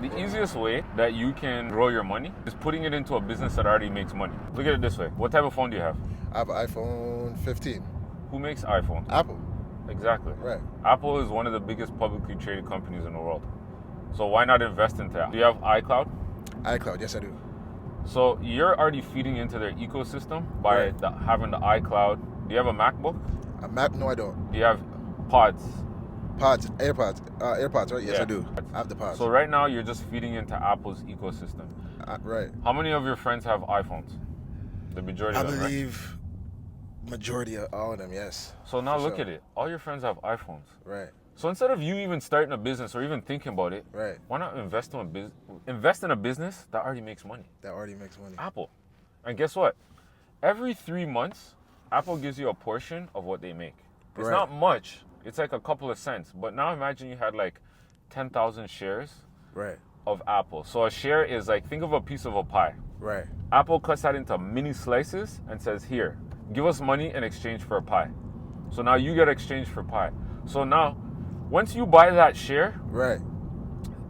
The easiest way that you can grow your money is putting it into a business that already makes money. Look at it this way. What type of phone do you have? I have an iPhone 15. Who makes iPhones? Apple. Exactly. Right. Apple is one of the biggest publicly traded companies in the world. So why not invest into it? Do you have iCloud? iCloud, yes I do. So you're already feeding into their ecosystem by having the iCloud. Do you have a MacBook? A Mac? No, I don't. Do you have Pods? AirPods, right? Yes, Yeah. I do. I have the pods. So right now you're just feeding into Apple's ecosystem. Right. How many of your friends have iPhones? The majority I of them, right? believe majority of all of them, yes. So now For look sure. at it. All your friends have iPhones. Right. So instead of you even starting a business or even thinking about it, Right. why not invest in a business that already makes money? That already makes money. Apple. And guess what? Every 3 months, Apple gives you a portion of what they make. It's Right. not much. It's like a couple of cents. But now imagine you had like 10,000 shares Right. of Apple. So a share is like, think of a piece of a pie. Right. Apple cuts that into mini slices and says, here, give us money in exchange for a pie. So now you get exchange for pie. So now, once you buy that share, Right.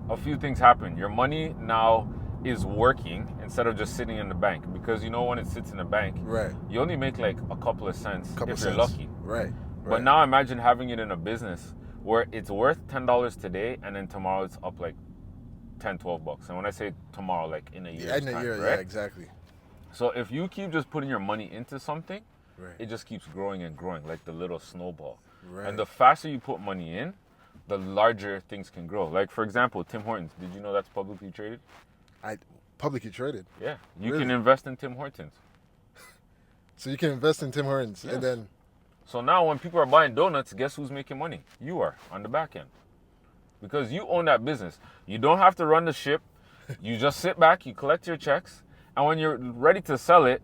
a few things happen. Your money now is working instead of just sitting in the bank. Because you know when it sits in the bank, Right. you only make like a couple of cents Couple if cents. you're lucky. Right. But now imagine having it in a business where it's worth $10 today and then tomorrow it's up like $10-12. And when I say tomorrow, like in a year, in a year, right? yeah, exactly. So if you keep just putting your money into something, Right. it just keeps growing and growing like the little snowball. Right. And the faster you put money in, the larger things can grow. Like for example, Tim Hortons. Did you know that's publicly traded? Publicly traded. Yeah. You Really? can invest in Tim Hortons. So you can invest in Tim Hortons Yes. and then So now when people are buying donuts, guess who's making money? You are on the back end. Because you own that business. You don't have to run the ship. You just sit back, you collect your checks, and when you're ready to sell it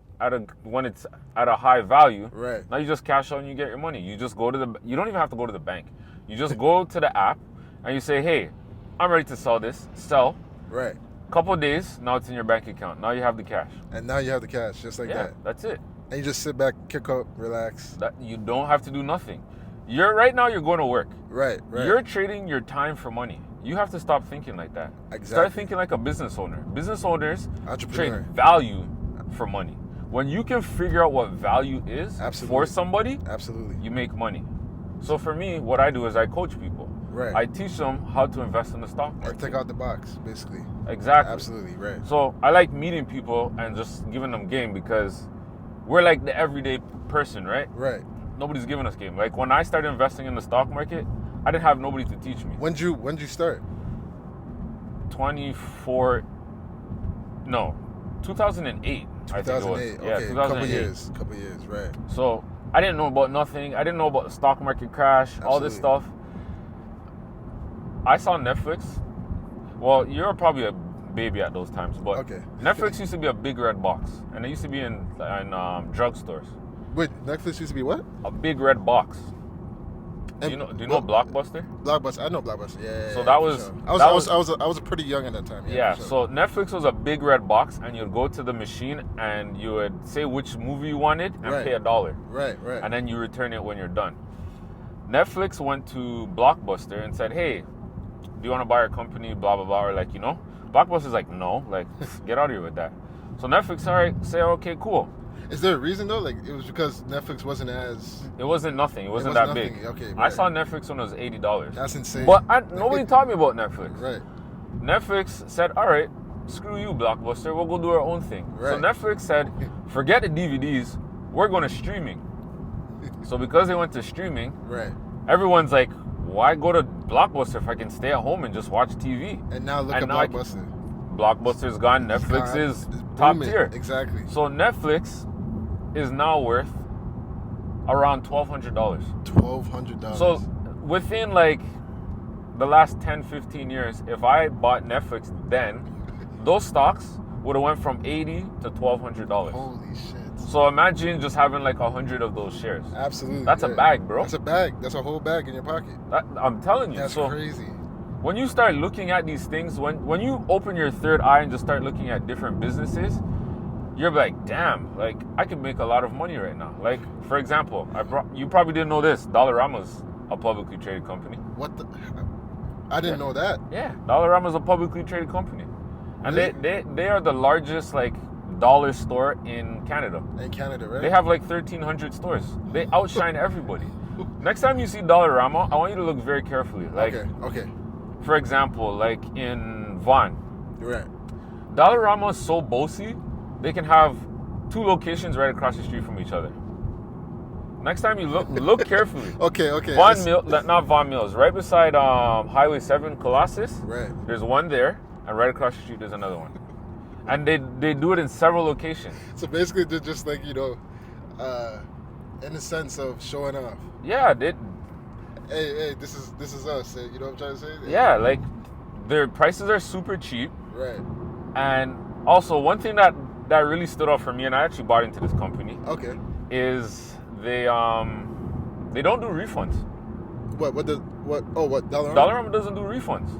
when it's at a high value, Right. now you just cash out and you get your money. You just go to you don't even have to go to the bank. You just go to the app and you say, hey, I'm ready to sell this. Sell. Right. Couple of days, now it's in your bank account. Now you have the cash. And now you have the cash just like Yeah, that. that's it. And you just sit back, kick up, relax. That you don't have to do nothing. Right now you're going to work. Right. Right. You're trading your time for money. You have to stop thinking like that. Start Exactly. thinking like a business owner. Business owners Entrepreneur. trade value for money. When you can figure out what value is Absolutely. for somebody, Absolutely. you make money. So for me, what I do is I coach people. Right. I teach them how to invest in the stock Or market. take out the box, basically. Exactly. Absolutely. Right. So I like meeting people and just giving them game because we're like the everyday person, right? Right. Nobody's giving us game. Like when I started investing in the stock market, I didn't have nobody to teach me. When'd you start? 2008. I think it was. 2008. Yeah, Okay. 2008. Couple years. Right. So I didn't know about nothing. I didn't know about the stock market crash, all this Absolutely. stuff. I saw Netflix. Well, you're probably a baby at those times, but Okay. Netflix used to be a big red box, and it used to be in drugstores. Wait, Netflix used to be what? A big red box. Do And you know Blockbuster? Blockbuster. I know Blockbuster. Yeah. So yeah, that for was- sure. I was pretty young at that time. Yeah, for sure. so Netflix was a big red box, and you'd go to the machine and you would say which movie you wanted and Right. pay $1. Right. Right. And then you return it when you're done. Netflix went to Blockbuster and said, hey, do you want to buy our company, blah, blah, blah, or like, Blockbuster's like, no, like, get out of here with that. So Netflix, all right, say, okay, cool. Is there a reason though? Like it was because Netflix wasn't as. It wasn't nothing. It wasn't was that nothing. big. Okay, I right. saw Netflix when it was $80. That's insane. But nobody taught me about Netflix. Right. Netflix said, all right, screw you, Blockbuster. We'll go do our own thing. So Right. Netflix said, forget the DVDs. We're going to streaming. So because they went to streaming, Right. everyone's like, why go to Blockbuster if I can stay at home and just watch TV? And now look And at now I Blockbuster. Blockbuster's gone. Netflix God, is it's top booming. tier. Exactly. So Netflix is now worth around $1,200. $1,200. So within like the last 10, 15 years, if I bought Netflix then, those stocks would have went from $80 to $1,200. Holy shit. So imagine just having like 100 of those shares. Absolutely. That's a yeah. bag, bro. That's a bag. That's a whole bag in your pocket. I'm telling you. That's so crazy. when you start looking at these things, when you open your third eye and just start looking at different businesses, you're like, damn, like I could make a lot of money right now. Like, for example, you probably didn't know this. Dollarama's a publicly traded company. What the? I didn't know that. Yeah, Dollarama is a publicly traded company, and Really? they are the largest like dollar store in Canada. In Canada, right? They have like 1,300 stores. They outshine everybody. Next time you see Dollarama, I want you to look very carefully. Like, Okay. for example, like in Vaughan, You're right. Dollarama is so bossy, they can have 2 locations right across the street from each other. Next time you look carefully. Okay. Vaughan Mill, not Vaughan Mills, right beside Highway 7 Colossus. Right. There's one there, and right across the street there's another one. And they do it in several locations. So basically, they're just like, in the sense of showing off. Yeah, Hey, this is us. You know what I'm trying to say? yeah, like their prices are super cheap. Right. And also one thing that really stood out for me, and I actually bought into this company, Okay. is they don't do refunds. What? What? Dollarama? Dollarama doesn't do refunds.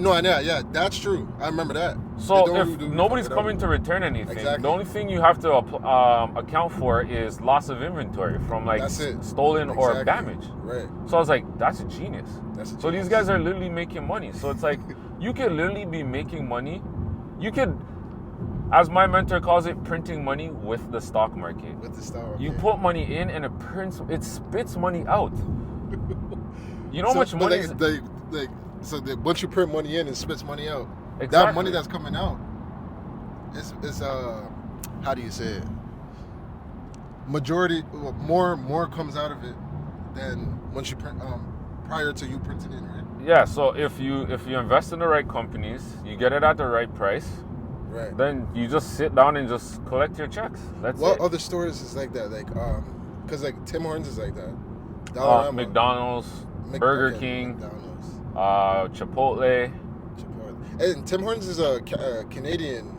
No, I know. Yeah, that's true. I remember that. So They don't if do nobody's refund, coming to return anything, Exactly. the only thing you have to account for is loss of inventory from like That's it. stolen or Exactly. damage. Right. So I was like, that's a genius. That's a So these genius. guys are literally making money. So it's like you could literally be making money. You could, as my mentor calls it, printing money with the stock market. With the star. You okay. put money in and it spits money out. You know how So, much but money so once you print money in, it spits money out. That Exactly. money that's coming out is how do you say it? More comes out of it than once you print prior to you printing in, right? Yeah, so if you invest in the right companies, you get it at the right price, Right. then you just sit down and just collect your checks. That's What it. other stores is like that? Like because like Tim Hortons is like that. Dollarama, McDonald's, Burger okay, King, McDonald's, Chipotle. Chipotle. And Tim Hortons is a Canadian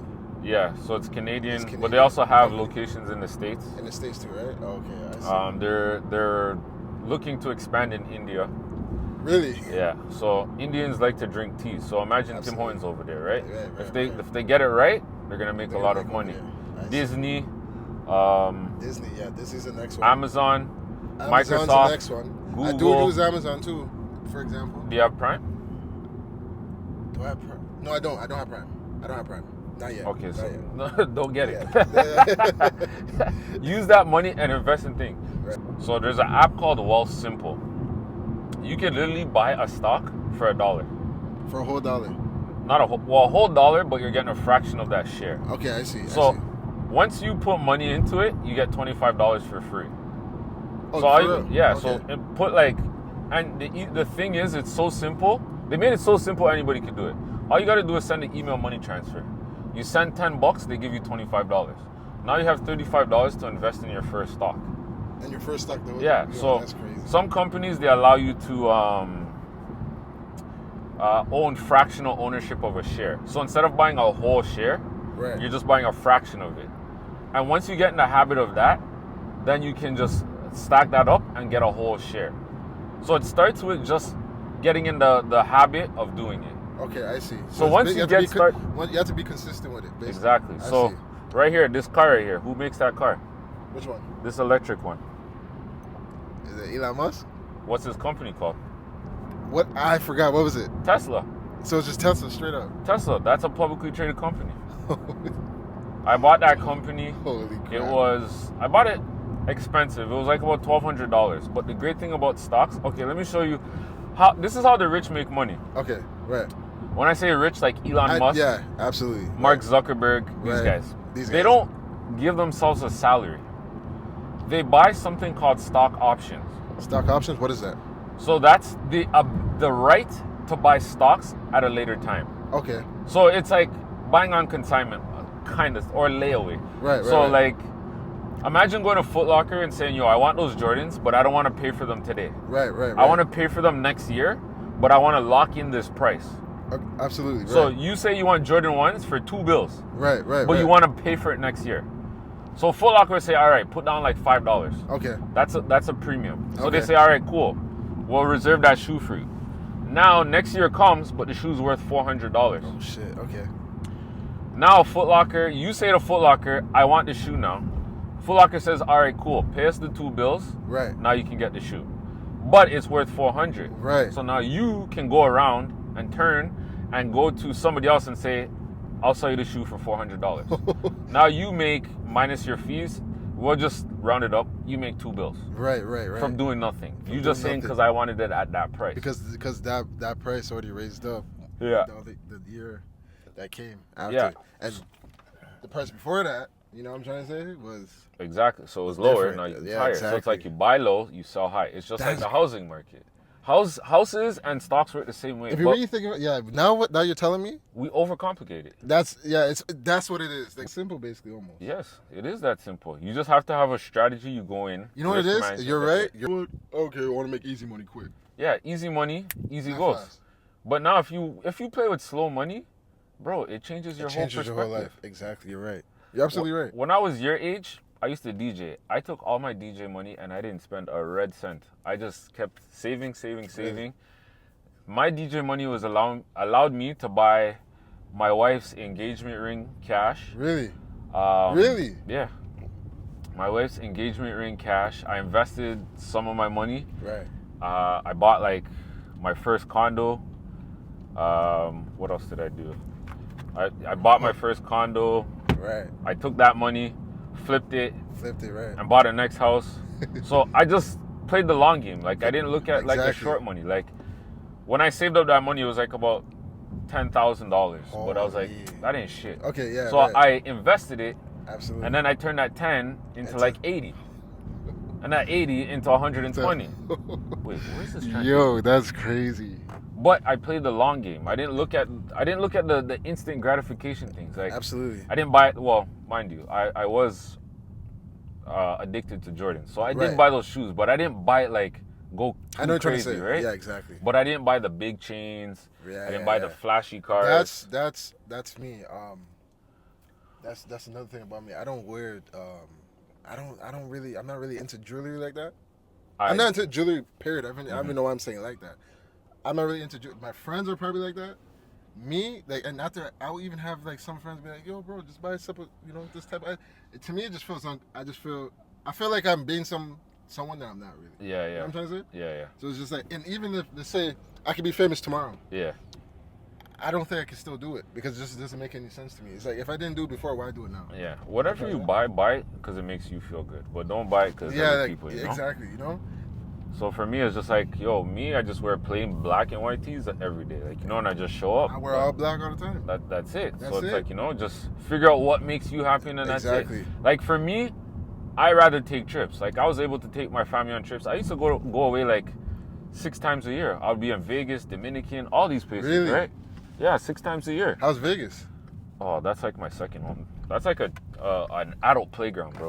Yeah, so it's Canadian, It's but they Canadian. also have Okay. locations in the States. in the States too, right? Oh, okay, I see. They're looking to expand in India. Really? Yeah, so Indians like to drink tea. So imagine Tim Absolutely. Hortons over there, right? Right, If they get it right, they're gonna make They're a lot gonna of make money. money, yeah. I see. Disney, Disney, yeah, Disney's the next one. Amazon, Amazon's Microsoft, the next one. I do Google. use Amazon too, for example. Do you have Prime? Do I have Prime? No, I don't. I don't have Prime. I don't have Prime. Not yet. Okay, Not so yet. no, don't get it. Yeah. Use that money and invest in things. Right. So there's an app called Wealth Simple. You can literally buy a stock for $1. For a whole dollar. Not a whole dollar, but you're getting a fraction of that share. Okay, I see. So I see. once you put money into it, you get $25 for free. Oh, So all for you- real? yeah, Okay. so it put like, and the thing is, it's so simple. They made it so simple anybody could do it. All you got to do is send an email money transfer. You send $10, they give you $25. Now you have $35 to invest in your first stock. And your first stock, though. Yeah, so that's crazy. some companies, they allow you to own fractional ownership of a share. So instead of buying a whole share, Right. you're just buying a fraction of it. And once you get in the habit of that, then you can just stack that up and get a whole share. So it starts with just getting in the habit of doing it. Okay, I see. So it's once big- you have to get be start- you have to be consistent with it. Basically. Exactly. I So see. right here, this car right here, who makes that car? Which one? This electric one. Is it Elon Musk? What's his company called? What? I forgot. What was it? Tesla. So it's just Tesla straight up. Tesla, that's a publicly traded company. I bought that company. Holy crap. I bought it expensive. It was like about $1,200. But the great thing about stocks, okay, let me show you this is how the rich make money. Okay, right. When I say rich, like Elon Musk, Yeah, absolutely. Mark Right. Zuckerberg, these Right. guys. These They guys. don't give themselves a salary. They buy something called stock options. Stock options. What is that? So that's the right to buy stocks at a later time. Okay. So it's like buying on consignment, kind of, or layaway. Right. So right. like, imagine going to Foot Locker and saying, "Yo, I want those Jordans, but I don't want to pay for them today. Right. Right. I want to pay for them next year, but I want to lock in this price." Absolutely. Right. So you say you want Jordan 1s for $2, Right. Right. but right. you want to pay for it next year. So Foot Locker would say, "All right, put down like $5. Okay. That's a premium." So they Okay. say, "All right, cool. We'll reserve that shoe for you." Now next year comes, but the shoe's worth $400. Oh shit. Okay. Now Foot Locker, you say to Foot Locker, "I want the shoe now." Foot Locker says, "All right, cool. Pay us the $2. Right. Now you can get the shoe." But it's worth $400. Right. So now you can go around and turn and go to somebody else and say, I'll sell you the shoe for $400. Now you make, minus your fees, we'll just round it up, you make 2 bills. Right. From doing nothing. You doing just saying nothing. because I wanted it at that price. Because that price already raised up. Yeah. The year that came after. Yeah. And the price before that, you know what I'm trying to say, was Exactly. So it's lower, different. now it's Yeah, higher. So it's exactly. like you buy low, you sell high. It's just like That's- the housing market. Houses and stocks work the same way. if you But really think about now you're telling me, we overcomplicate it. that's what it is. Like simple basically almost. Yes, it is that simple. You just have to have a strategy. You go in. You know what it risk is? management, You're that's right. it. You're okay, I want to make easy money quick. Yeah, easy money, easy Not goes. fast. But now if you play with slow money, bro, it changes your It whole changes perspective. your whole life. Exactly, you're right. You're absolutely right. When I was your age, I used to DJ. I took all my DJ money and I didn't spend a red cent. I just kept saving. Really? My DJ money was allowed me to buy my wife's engagement ring cash. Really? Really? Yeah. My wife's engagement ring cash. I invested some of my money. Right. I bought like my first condo. What else did I do? I bought my first condo. Right. I took that money, flipped it, Flipped it, right. and bought a next house. So I just played the long game. Like I didn't look at like the Exactly. short money. Like when I saved up that money, it was like about $10,000. But I was like, Holy. that ain't shit. Okay, yeah. So right. I invested it, Absolutely. and then I turned that 10 into Into- like 80, and that 80 into 120. Wait, where's this trend? Yo, that's crazy. But I played the long game. I didn't look at the instant gratification things. Like Absolutely. I didn't buy. Well, mind you, I was addicted to Jordan, so I did Right. buy those shoes, but I didn't buy it like go too I know what you're trying crazy, to say. right? Yeah, exactly. But I didn't buy the big chains. Yeah, I didn't yeah, buy yeah. the flashy cars. That's me. That's another thing about me. I don't wear I'm not really into jewelry like that. I'm not into jewelry, period. I don't even know why I'm saying it like that. I'm not really into jewelry. My friends are probably like that. Me, like, and after I will even have like some friends be like, "Yo, bro, just buy a simple, this type." To me, it just feels. I feel like I'm being someone that I'm not really. Yeah, You know yeah, what I'm trying to say? yeah, So it's just like, and even if let's say I could be famous tomorrow, yeah. I don't think I can still do it because it just doesn't make any sense to me. It's like if I didn't do it before, why do it now? Yeah, whatever you buy it because it makes you feel good. But don't buy it because Yeah, other like, people, you know? exactly. So for me, it's just like, I just wear plain black and white tees every day. Like, and I just show up. I wear all black all the time. That's it. That's So it's it. like, just figure out what makes you happy and then that's Exactly. it. Like for me, I rather take trips. Like I was able to take my family on trips. I used to go away like 6 times a year. I would be in Vegas, Dominican, all these places, Really? right? Yeah, 6 times a year. How's Vegas? Oh, that's like my second home. That's like an adult playground, bro.